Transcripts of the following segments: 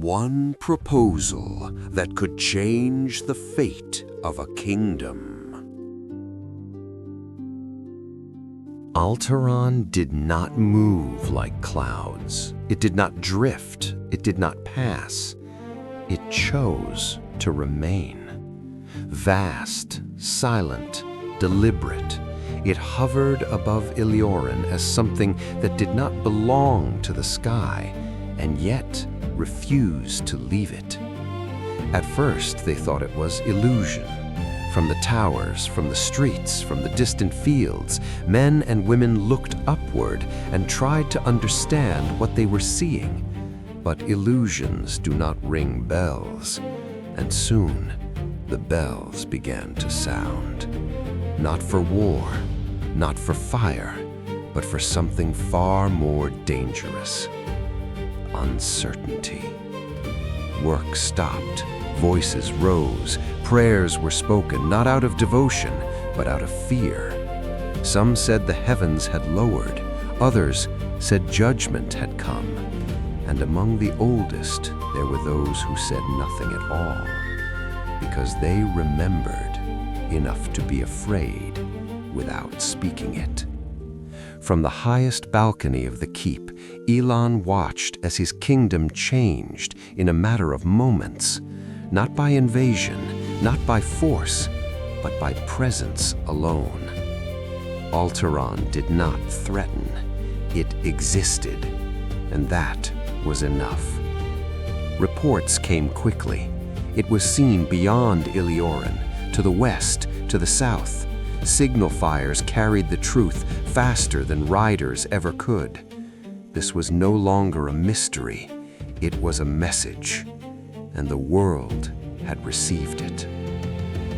One proposal that could change the fate of a kingdom. Altaron did not move like clouds. It did not drift. It did not pass. It chose to remain. Vast, silent, deliberate, it hovered above Elioren as something that did not belong to the sky, and yet refused to leave it. At first, they thought it was illusion. From the towers, from the streets, from the distant fields, men and women looked upward and tried to understand what they were seeing. But illusions do not ring bells, and soon the bells began to sound. Not for war, not for fire, but for something far more dangerous. Uncertainty. Work stopped, voices rose, prayers were spoken, not out of devotion, but out of fear. Some said the heavens had lowered, others said judgment had come. And among the oldest, there were those who said nothing at all, because they remembered enough to be afraid without speaking it. From the highest balcony of the keep, Ilan watched as his kingdom changed in a matter of moments, not by invasion, not by force, but by presence alone. Altaron did not threaten, it existed, and that was enough. Reports came quickly. It was seen beyond Elioren, to the west, to the south. Signal fires carried the truth faster than riders ever could. This was no longer a mystery, it was a message, and the world had received it.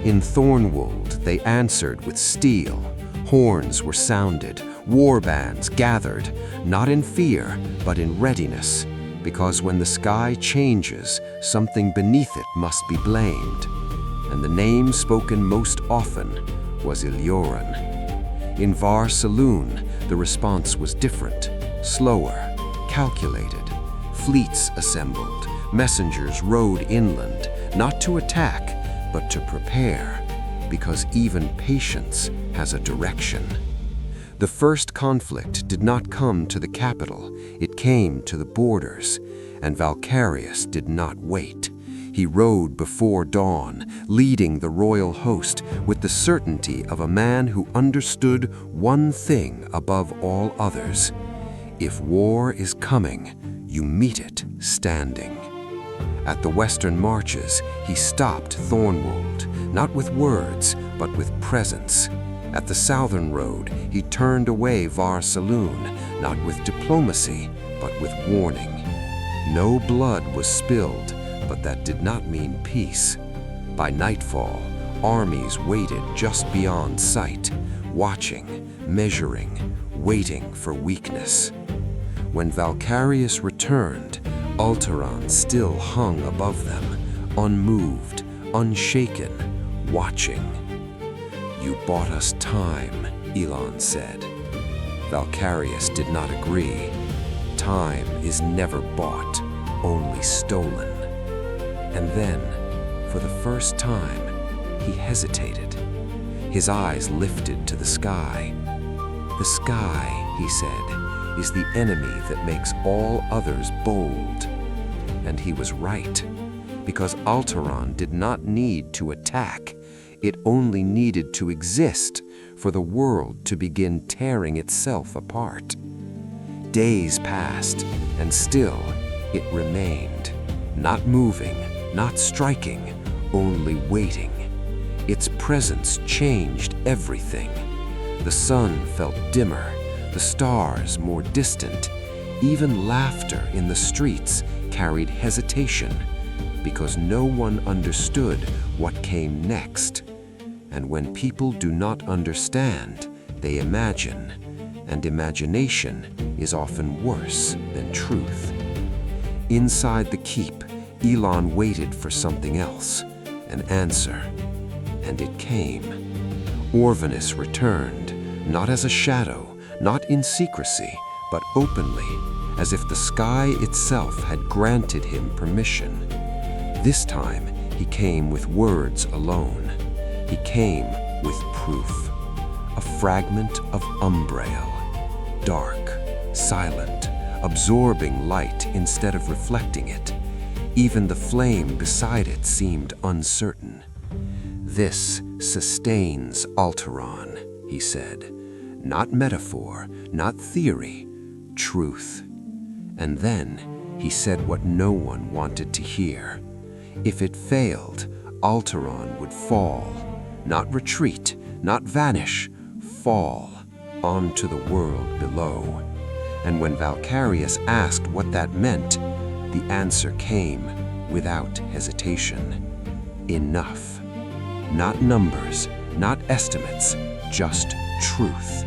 In Thornwold, they answered with steel. Horns were sounded, war bands gathered, not in fear, but in readiness, because when the sky changes, something beneath it must be blamed. And the name spoken most often was Elioren. In Vhar-Seluun, the response was different, slower, calculated. Fleets assembled, messengers rode inland, not to attack, but to prepare, because even patience has a direction. The first conflict did not come to the capital, it came to the borders, and Valkyrius did not wait. He rode before dawn, leading the royal host with the certainty of a man who understood one thing above all others. If war is coming, you meet it standing. At the western marches, he stopped Thornwold, not with words, but with presence. At the southern road, he turned away Vhar-Seluun, not with diplomacy, but with warning. No blood was spilled, but that did not mean peace. By nightfall, armies waited just beyond sight, watching, measuring, waiting for weakness. When Valkyrius returned, Altaron still hung above them, unmoved, unshaken, watching. "You bought us time," Ilan said. Valkyrius did not agree. Time is never bought, only stolen. And then, for the first time, he hesitated. His eyes lifted to the sky. "The sky," he said, "is the enemy that makes all others bold." And he was right, because Altaron did not need to attack. It only needed to exist for the world to begin tearing itself apart. Days passed, and still it remained, not moving, not striking, only waiting. Its presence changed everything. The sun felt dimmer, the stars more distant. Even laughter in the streets carried hesitation, because no one understood what came next. And when people do not understand, they imagine, and imagination is often worse than truth. Inside the keep, Ilan waited for something else, an answer, and it came. Orvannis returned, not as a shadow, not in secrecy, but openly, as if the sky itself had granted him permission. This time, he came with words alone. He came with proof. A fragment of Umbrael, dark, silent, absorbing light instead of reflecting it. Even the flame beside it seemed uncertain. "This sustains Altaron," he said. "Not metaphor, not theory, truth." And then he said what no one wanted to hear. If it failed, Altaron would fall. Not retreat, not vanish, fall onto the world below. And when Valkyrius asked what that meant, the answer came without hesitation. Enough. Not numbers, not estimates, just truth.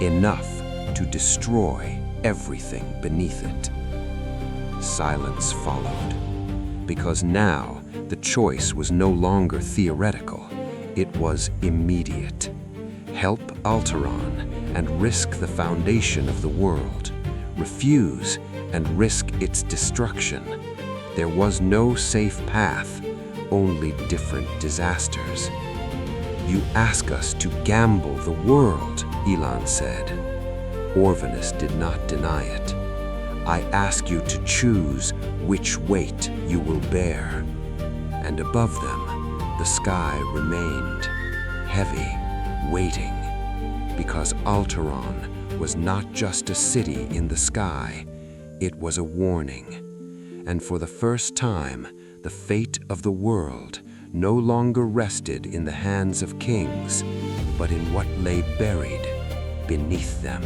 Enough to destroy everything beneath it. Silence followed, because now the choice was no longer theoretical. It was immediate. Help Altaron and risk the foundation of the world. Refuse and risk its destruction. There was no safe path, only different disasters. "You ask us to gamble the world," Ilan said. Orvannis did not deny it. "I ask you to choose which weight you will bear." And above them, the sky remained heavy, waiting, because Altaron was not just a city in the sky, it was a warning. And for the first time, the fate of the world no longer rested in the hands of kings, but in what lay buried beneath them.